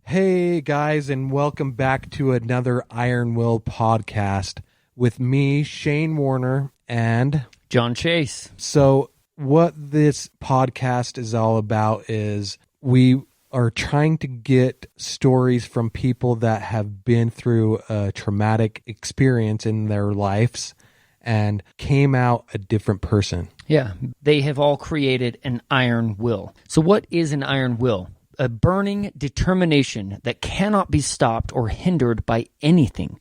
Hey guys, and welcome back to another IronWill podcast with me, Shane Warner, and Jon Chase. So what this podcast is all about is we are trying to get stories from people that have been through a traumatic experience in their lives and came out a different person. Yeah, they have all created an iron will. So what is an iron will? A burning determination that cannot be stopped or hindered by anything,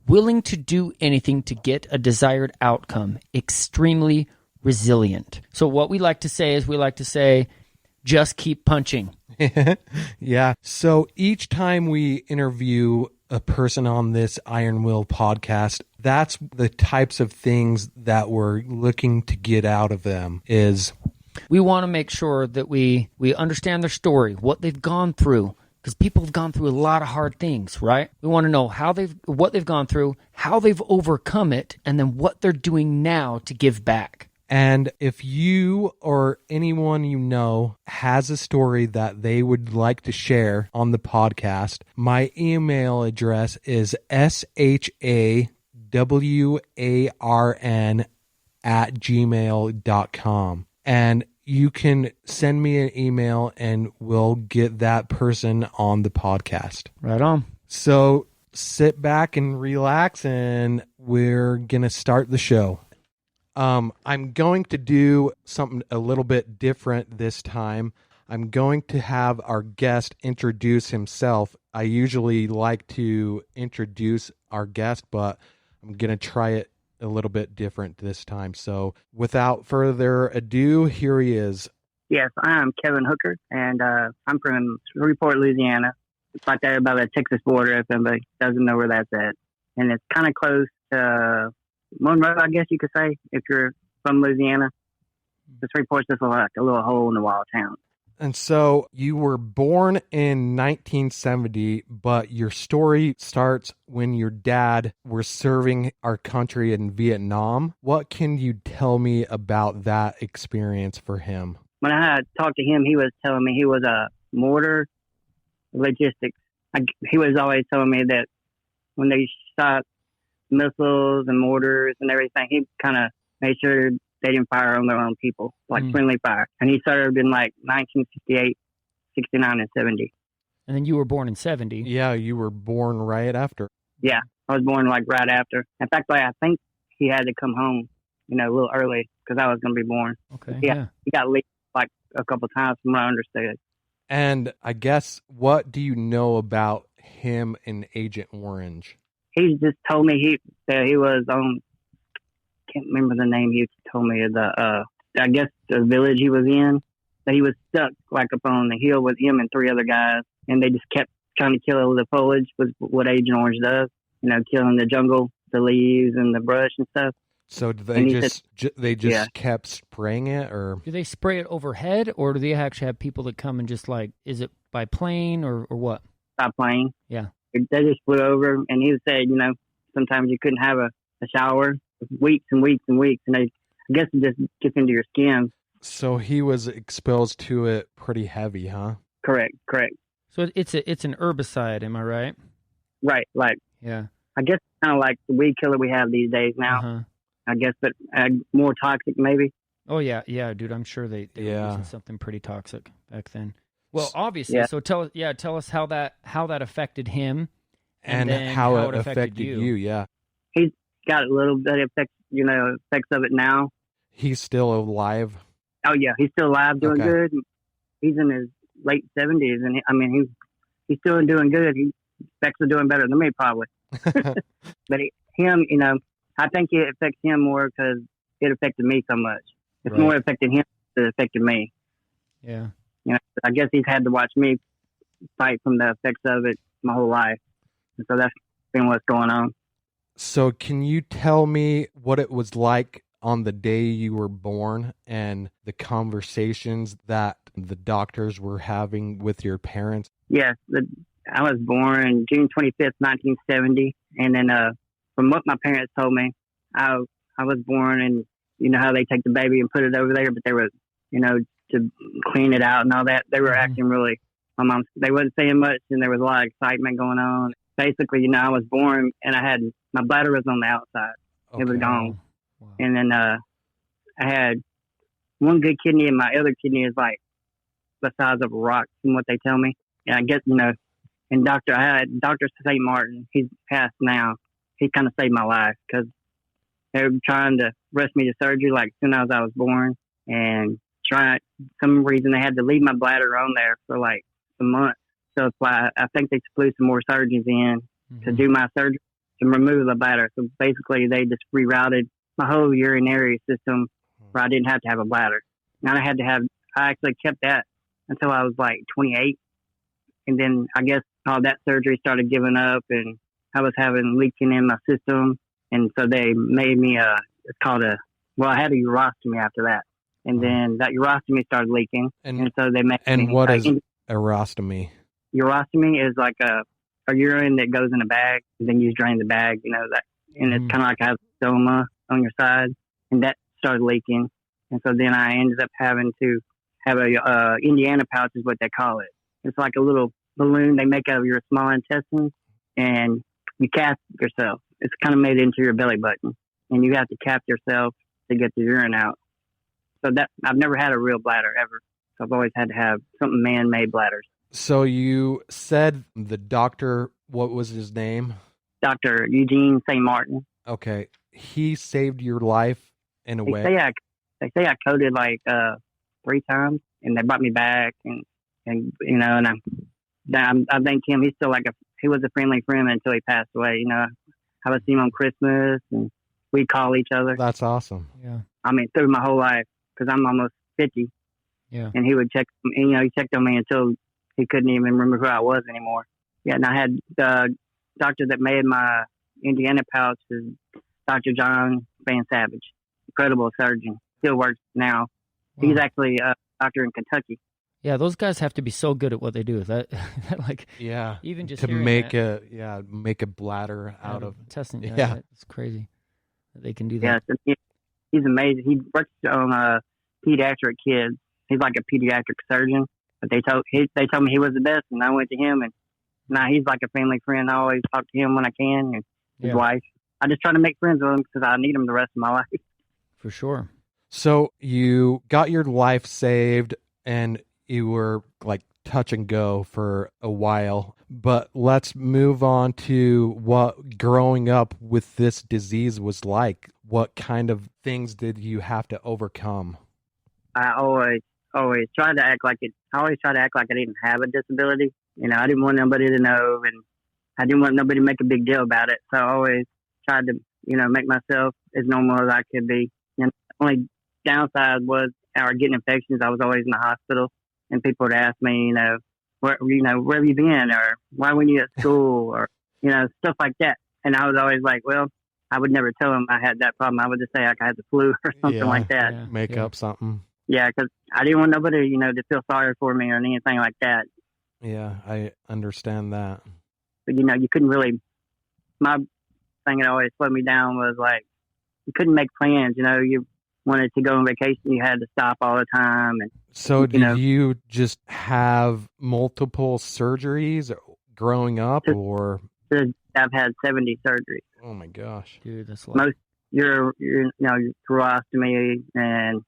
willing to do anything to get a desired outcome, extremely resilient. So what we like to say is just keep punching. Yeah. So each time we interview a person on this IronWill podcast, that's the types of things that we're looking to get out of them is... We want to make sure that we understand their story, what they've gone through, because people have gone through a lot of hard things, right? We want to know what they've gone through, how they've overcome it, and then what they're doing now to give back. And if you or anyone you know has a story that they would like to share on the podcast, my email address is shawarn@gmail.com. And you can send me an email and we'll get that person on the podcast. Right on. So sit back and relax and we're going to start the show. I'm going to do something a little bit different this time. I'm going to have our guest introduce himself. I usually like to introduce our guest, but I'm going to try it a little bit different this time. So without further ado, here he is. Yes, I'm Kevin Hooker, and I'm from Shreveport, Louisiana. It's like that about the Texas border, if anybody doesn't know where that's at. And it's kind of close to Monroe, I guess you could say, if you're from Louisiana. The Shreveport's just like a little hole in the wall town. And so you were born in 1970, but your story starts when your dad was serving our country in Vietnam. What can you tell me about that experience for him? When I talked to him, he was telling me he was a mortar logistics. He was always telling me that when they shot missiles and mortars and everything, he kind of made sure they didn't fire on their own people, like friendly fire. And he served in like 1968, 69, and 70. And then you were born in 70. Yeah, you were born right after. Yeah, I was born like right after. In fact, I think he had to come home, a little early because I was going to be born. Okay, yeah. He got leaked like a couple of times from what I understood. And I guess, what do you know about him and Agent Orange? He just told me that he was on... can't remember the name he told me. I guess the village he was in, that he was stuck like up on the hill with him and three other guys, and they just kept trying to kill the foliage with what Agent Orange does, killing the jungle, the leaves and the brush and stuff. So do they just kept spraying it, or do they spray it overhead, or do they actually have people that come and just is it by plane or what? By plane. Yeah. They just flew over, and he said, sometimes you couldn't have a shower. Weeks and weeks and weeks, and I guess it just gets into your skin. So he was exposed to it pretty heavy, huh? Correct. So it's an herbicide, am I right? Right, yeah. I guess kind of like the weed killer we have these days now. Uh-huh. I guess, but more toxic maybe. Oh yeah, dude. I'm sure they were using something pretty toxic back then. Well, obviously. Yeah. So tell us how that affected him, and how it affected you. Yeah. He's got a little bit of effects of it now. He's still alive? Oh, yeah. He's still alive, doing good. He's in his late 70s, and he's still doing good. His effects are doing better than me, probably. But him, I think it affects him more because it affected me so much. It's more affecting him than it affected me. Yeah. I guess he's had to watch me fight from the effects of it my whole life. And so that's been what's going on. So can you tell me what it was like on the day you were born and the conversations that the doctors were having with your parents? Yes. I was born June 25th, 1970. And then from what my parents told me, I was born, and you know how they take the baby and put it over there, but they were, to clean it out and all that. They were acting really my mom, they wasn't saying much, and there was a lot of excitement going on. Basically, I was born, and my bladder was on the outside. Okay. It was gone. Wow. And then I had one good kidney, and my other kidney is like the size of a rock, from what they tell me. And I guess, and I had Dr. St. Martin. He's passed now. He kind of saved my life because they were trying to rush me to surgery like as soon as I was born, and some reason they had to leave my bladder on there for like a month. So it's why I think they flew some more surgeons in to do my surgery to remove the bladder. So basically, they just rerouted my whole urinary system where I didn't have to have a bladder. Now I actually kept that until I was like 28. And then I guess all that surgery started giving up, and I was having leaking in my system. And so they made me I had a urostomy after that. And then that urostomy started leaking. And so they made me. And what is urostomy? Urostomy is like a urine that goes in a bag, and then you drain the bag, and it's kind of like a stoma on your side, and that started leaking. And so then I ended up having to have a Indiana pouch is what they call it. It's like a little balloon they make out of your small intestines, and you cap yourself. It's kind of made into your belly button, and you have to cap yourself to get the urine out. So that I've never had a real bladder ever. So I've always had to have something man-made bladders. So you said the doctor, what was his name? Dr. Eugene St. Martin. Okay. He saved your life in a way. They say I coded like 3 times, and they brought me back, and I thank him. He's still he was a friendly friend until he passed away. I would see him on Christmas, and we call each other. That's awesome. Yeah. I mean, through my whole life, because I'm almost 50. Yeah. And he would check, he checked on me until he couldn't even remember who I was anymore. Yeah, and I had the doctor that made my Indiana pouch is Dr. Jon Van Savage, incredible surgeon, still works now. Wow. He's actually a doctor in Kentucky. Yeah, those guys have to be so good at what they do. Even just to make that, a bladder out of testing. Yeah, it's crazy that they can do that. Yeah, he's amazing. He works on pediatric kids. He's like a pediatric surgeon. But they told me he was the best, and I went to him, and now he's like a family friend. I always talk to him when I can, and his wife. I just try to make friends with him because I need him the rest of my life. For sure. So you got your life saved, and you were like touch and go for a while. But let's move on to what growing up with this disease was like. What kind of things did you have to overcome? I always tried to act like it. I always tried to act like I didn't have a disability. I didn't want nobody to know, and I didn't want nobody to make a big deal about it. So I always tried to, make myself as normal as I could be. And the only downside was getting infections. I was always in the hospital, and people would ask me, where have you been, or why weren't you at school, or stuff like that. And I was always like, well, I would never tell them I had that problem. I would just say I had the flu or something like that. Yeah, Make up something. Yeah, because I didn't want nobody, to feel sorry for me or anything like that. Yeah, I understand that. But, you couldn't really, my thing that always slowed me down was like, you couldn't make plans, you wanted to go on vacation, you had to stop all the time. And so did you just have multiple surgeries growing up, or? I've had 70 surgeries. Oh my gosh. Dude, that's a lot. Most, your urostomy and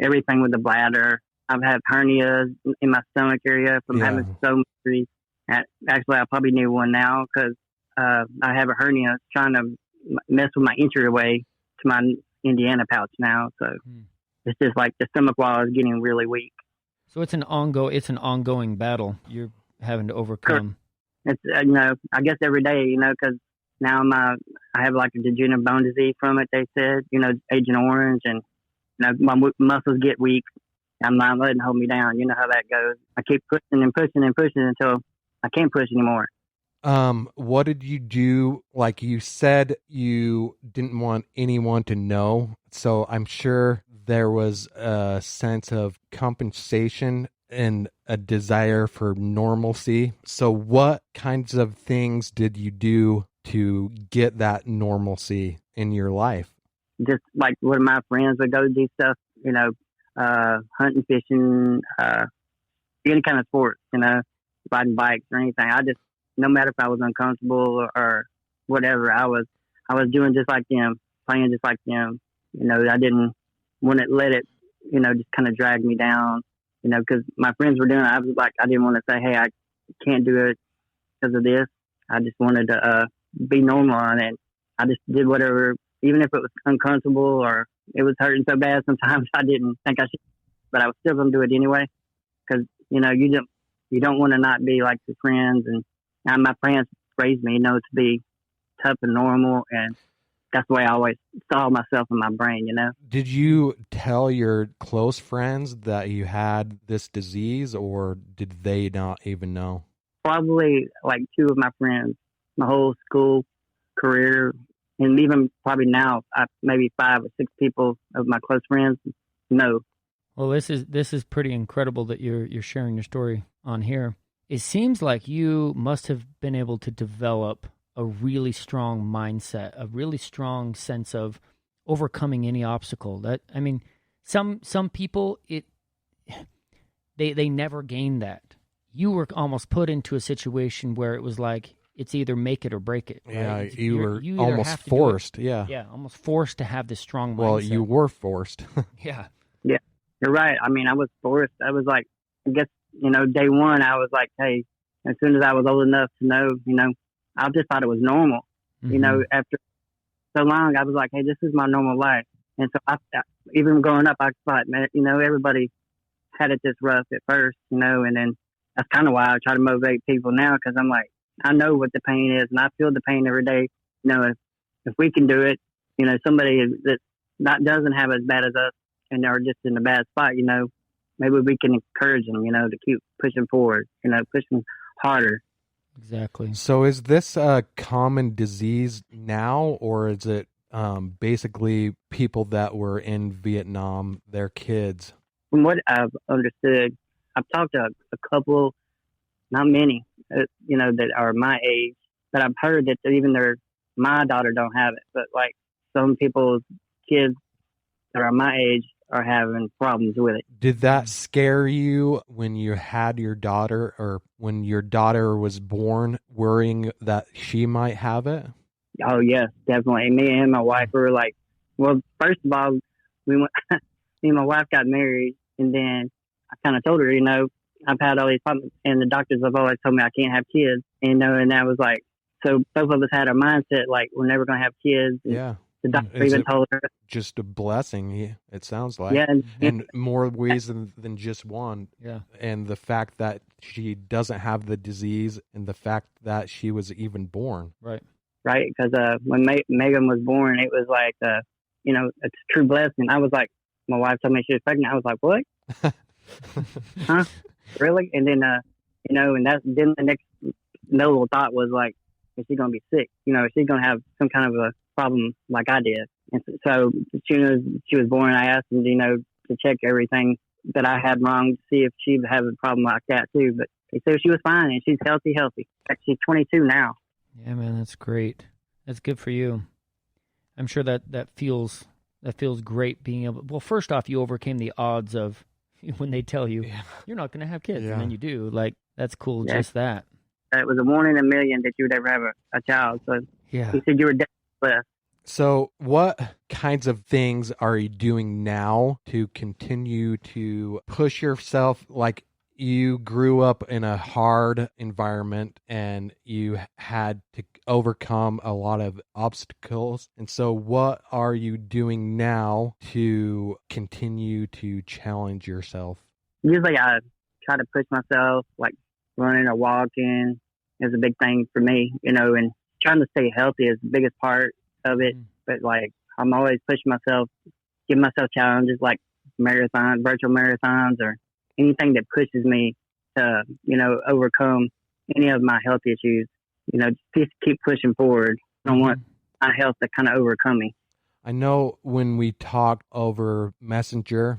everything with the bladder. I've had hernias in my stomach area from having so much. Actually, I probably need one now because I have a hernia trying to mess with my entryway to my Indiana pouch now. So it's just like the stomach wall is getting really weak. So it's an ongoing battle you're having to overcome. It's I guess every day, because now I have like a degenerative bone disease from it. They said, Agent Orange, and my muscles get weak. I'm not letting it hold me down. You know how that goes. I keep pushing and pushing and pushing until I can't push anymore. What did you do? Like you said, you didn't want anyone to know. So I'm sure there was a sense of compensation and a desire for normalcy. So what kinds of things did you do to get that normalcy in your life? Just like one of my friends would go do stuff, hunting, fishing, any kind of sport, riding bikes or anything. I just, no matter if I was uncomfortable or whatever, I was doing just like them, playing just like them. You know, I didn't want to let it, you know, just kind of drag me down, you know, because my friends were doing it. I was like, I didn't want to say, hey, I can't do it because of this. I just wanted to be normal on it. I just did whatever, even if it was uncomfortable or it was hurting so bad. Sometimes I didn't think I should, but I was still going to do it anyway. Because, you know, you don't want to not be like your friends. And my parents raised me, you know, to be tough and normal. And that's the way I always saw myself in my brain, you know. Did you tell your close friends that you had this disease, or did they not even know? Probably like two of my friends, my whole school career, and even probably now, maybe 5 or 6 people of my close friends know. Well, this is pretty incredible that you're sharing your story on here. It seems like you must have been able to develop a really strong mindset, a really strong sense of overcoming any obstacle. That, I mean, some people they never gain that. You were almost put into a situation where it was like it's either make it or break it. Right? Yeah, you were either almost have to forced. Yeah. Yeah, almost forced to have this strong mindset. Well, you were forced. Yeah. Yeah, you're right. I mean, I was forced. I was like, I guess, you know, day one, I was like, hey, as soon as I was old enough to know, you know, I just thought it was normal. Mm-hmm. You know, after so long, I was like, hey, this is my normal life. And so even growing up, I thought, man, you know, everybody had it this rough at first, you know, and then that's kind of why I try to motivate people now, because I'm like, I know what the pain is, and I feel the pain every day. You know, if we can do it, you know, somebody that doesn't have as bad as us and are just in a bad spot, you know, maybe we can encourage them, you know, to keep pushing forward, you know, pushing harder. Exactly. So is this a common disease now, or is it basically people that were in Vietnam, their kids? From what I've understood, I've talked to a couple, not many, you know, that are my age, but I've heard that even my daughter don't have it, but like some people's kids that are my age are having problems with it. Did that scare you when you had your daughter, or when your daughter was born, worrying that she might have it? Oh yes, definitely. Me and my wife were like, well, first of all, we went, me and my wife got married, and then I kind of told her, you know, I've had all these problems, and the doctors have always told me I can't have kids, you know, and that was like, so both of us had our mindset like we're never going to have kids. And yeah. the doctor even told her. Just a blessing, it sounds like. Yeah. And more ways than just one. Yeah. And the fact that she doesn't have the disease, and the fact that she was even born. Right. Right. Because when Megan was born, it was like, you know, it's a true blessing. I was like, my wife told me she was pregnant. I was like, what? Huh? Really? And then, you know, and then the next noble thought was like, is she going to be sick? You know, is she going to have some kind of a problem like I did? And so as soon as she was born, I asked them, you know, to check everything that I had wrong to see if she would have a problem like that too. But they said she was fine, and she's healthy. She's 22 now. Yeah, man, that's great. That's good for you. I'm sure that feels great being able. Well, first off, you overcame the odds of when they tell you you're not going to have kids, and then you do. Like, that's cool. Yeah. Just that. It was a 1 in a million that you would ever have a child. So yeah, he said you were definitely blessed. So what kinds of things are you doing now to continue to push yourself? Like, you grew up in a hard environment and you had to overcome a lot of obstacles. And so what are you doing now to continue to challenge yourself? Usually I try to push myself, like running or walking is a big thing for me, you know, and trying to stay healthy is the biggest part of it. But like, I'm always pushing myself, giving myself challenges like virtual marathons, or anything that pushes me to, you know, overcome any of my health issues. You know, just keep pushing forward. I don't want my health to kind of overcome me. I know when we talked over Messenger,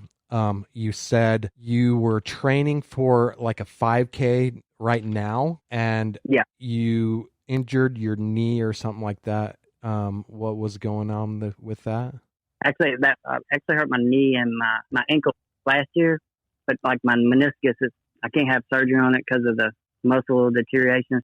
you said you were training for like a 5K right now, and you injured your knee or something like that. What was going on with that? Actually, that actually hurt my knee and my ankle last year, but like my meniscus I can't have surgery on it because of the muscle deterioration.